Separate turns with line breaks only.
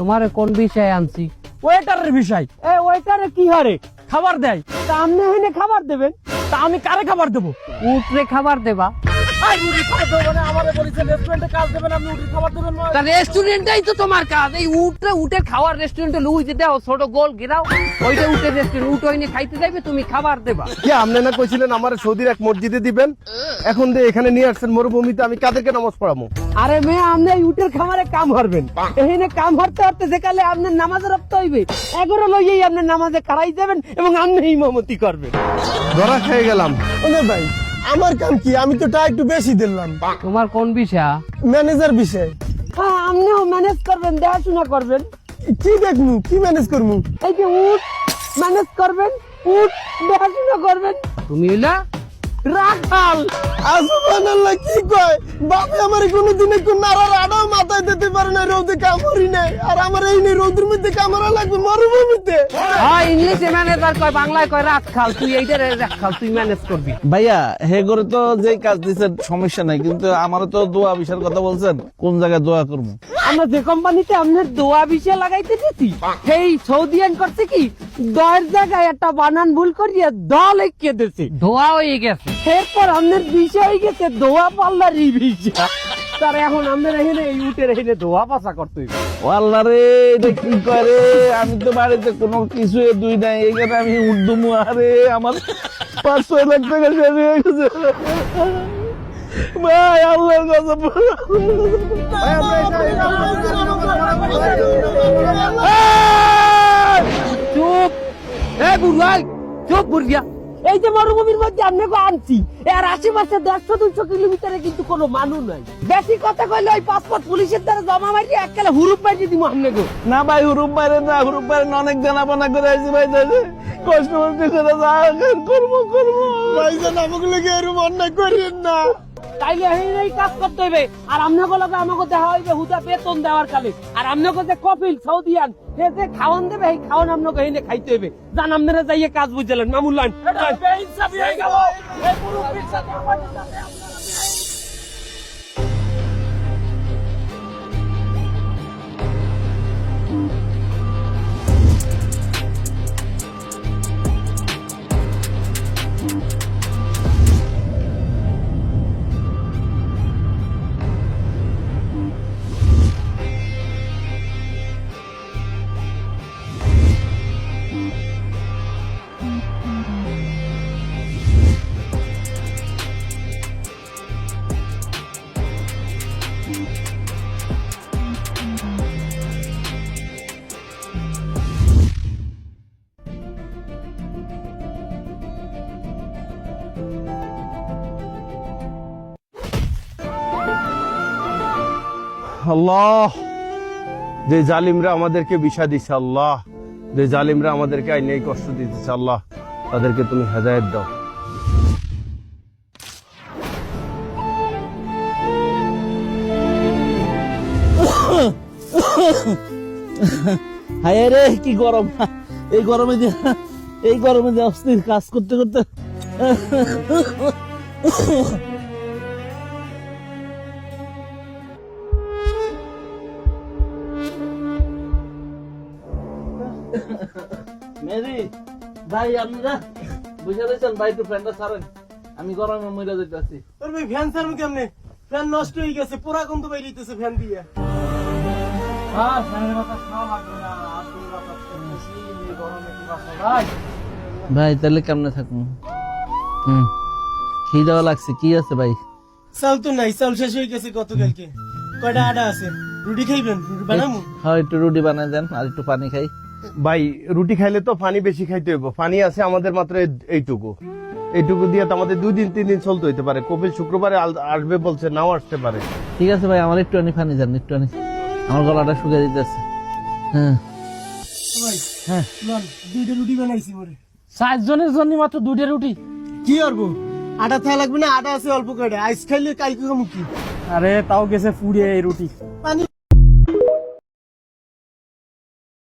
তোমারে কোন বিষয়ে আনছি?
ওয়েটারের বিষয়।
এ ওইটারে কি হারে
খাবার দেয়।
তা আপনি হইনে খাবার দেবেন?
তা আমি কারে খাবার দেবো?
উঠরে খাবার দেবা?
আর রুটি খাবার দেবো মানে আমারে বলেছেন রেস্টুরেন্টে কাজ দেবেন, আপনি রুটি খাবার দেবেন না?
তা রেস্টুরেন্টটাই তো তোমার কাজ। এই উঠে খাওয়ার রেস্টুরেন্টে লুই যে দাও ছোট গোল গিরাও, ওইটা উঠে রেস্টুরেন্ট উঠ হইনে খাইতে যাইবে, তুমি খাবার দেবা।
কি আপনি না কইছিলেন আমার সৌদির এক মসজিদে দিবেন, এখন দিয়ে এখানে নিয়ে আসছেন মরুভূমিতে, আমি কাদেরকে নামাজ পড়াবো?
আরে মেয়ে, আপনি এই উটের খামারে কাম হারবেন, এখানে কাম হারতে হারতে যেকালে আপনার নামাজে রপ্ত হইবে, এগারো লইয়েই আপনার নামাজে খাড়াই যাবেন এবং আপনি ইমামতি করবেন।
ধরা খেয়ে গেলাম।
ওনে ভাই আমার কাম কি, আমি তো টা একটু বেশি দিলাম।
তোমার কোন বিষয়?
ম্যানেজার বিষয়।
হ্যাঁ, আপনিও ম্যানেজ করবেন, দেখাশোনা করবেন।
কি দেখমু, কি ম্যানেজ করমু?
এই যে উট ম্যানেজ করবেন, উট দেখাশোনা করবেন। তুমি হইলা রাখাল।
সুবহানাল্লাহ, কি কয় বাপে আমার কোনোদিন একটু নাড়ার আড়াও মাথায় দিতে পারে না, রোদে কামড়ি নাই, আর আমার এই নেই রোদের মধ্যে কামড়া লাগবে মরুভূমিতে।
হ্যাঁ, ইংলিশে ম্যানেজার কয়, বাংলায় কয় রাখাল। তুই এইটারে রাখাল, তুই ম্যানেজ করবি।
ভাইয়া হে করে তো যে কাজ দিচ্ছেন সমস্যা নাই, কিন্তু আমারও তো দোয়া বিষয়ের কথা বলছেন, কোন জায়গায় দোয়া করবো?
আমরা যে কোম্পানিতে আপনার দোয়া বিষয় লাগাইতে দিছি, সেই সৌদিয়ান করছে কি, দয়ের জায়গায় একটা বানান ভুল করিয়া দল এঁকে দিছে, ধোয়া হয়ে গেছে। এরপর আপনার বিষয় হয়ে গেছে ধোয়া পাল্লার রিভিশন। তার এখন আমাদের এখানে এই উটের এখানে ধোয়া পাশা করতে হইবে।
ও আল্লাহ রে, এটা কি করে? আমি তো বাড়িতে কোনো কিছু দুই নাই, এখানে আমি উর্দুমু, আরে আমার 5-6 লাখ টাকা শেষ হয়ে গেছে ভাই, আল্লাহর কথা
চুপ, এ বুড়াই চুপ বুড়িয়া। এই যে মরুভূমির মধ্যে আপনাকে আনছি, এর আশেপাশে 150-200 কিলোমিটারে কিন্তু কোনো মানুষ নাই। বেশি কথা কইলে ওই পাসপোর্ট পুলিশের দ্বারা জমা মারি এককালে হুরুপ মারি দিব আপনাকে।
না ভাই, হুরুপ বাইরে না, হুরুপ বাইরে অনেক জানাবানা করে আইছি ভাই, কষ্ট করতে করে করবো।
ভাইজান আমাকে লেগে এরকম অন্যায় করেন না।
তাইলে এই কাজ করতে হইবে। আর আপনাকে লগে আমাকে দেখা হইবে হুদা বেতন দেওয়ার কালে। আর আপনাকে যে কপিল সৌদিয়ান সে যে খাওয়ান দেবে, এই খাওয়ান আপনাকে এনে খাইতে হইবে। জান আপনারা যাইয়ে কাজ বুঝলেন মামুল্লান।
বেইনসাফি হয়ে গেল। এই মুরব্বির সাথে আমাদের সাথে
আল্লাহ, যে জালিমরা আমাদেরকে বিষা দিছে, আল্লাহ যে জালিমরা আমাদেরকে আইনে এই কষ্ট দিতেছে, আল্লাহ তাদেরকে তুমি হেদায়েত দাও।
হায় রে, কি গরম! এই গরমে যে অস্থির কাজ করতে করতে মেরি ভাই, আপনারা বুঝে দিয়েছেন ভাই, একটু ফ্যানটা ছাড়েন, আমি গরমে মরে যেতেছি।
তোর ভাই ফ্যান ছাড়বো কেমনে? ফ্যান নষ্ট হয়ে গেছে, পুরা গন্ধ বাইরিতেছে ফ্যান দিয়ে।
ভাই তাহলে কেমনে থাকবো? খিদাও লাগছে, কি আছে ভাই?
চাল তো নাই, চাল শেষ হয়ে গেছে গতকালকে। কয়টা আটা আছে, রুটি খাইবেন? রুটি বানাবো?
হ্যাঁ, একটু রুটি বানাই দেন, আর একটু পানি খাই।
ভাই রুটি খাইলে তো পানি বেশি খাইতে হইব, পানি আছে আমাদের মাত্র এইটুকু দিয়ে তো আমাদের 2-3 দিন চলতে হইতে পারে। কপিল শুক্রবারে আসবে বলছে, নাও আসতে পারে।
ঠিক আছে ভাই, আমার একটু পানি দেন, একটু আমার গলাটা শুকিয়ে দিতেছে। হ্যাঁ
ভাই হ্যাঁ, লন 2টা রুটি বানাইছি মরে।
7 জনের জন্য মাত্র 2টা রুটি?
কি করবো, আটা থাকা লাগবে না? আটা আছে অল্প কয়টা, আইস খাইলে কালকে খামু কি?
আরে তাও গেছে ফুড়ে এই রুটি।
পানি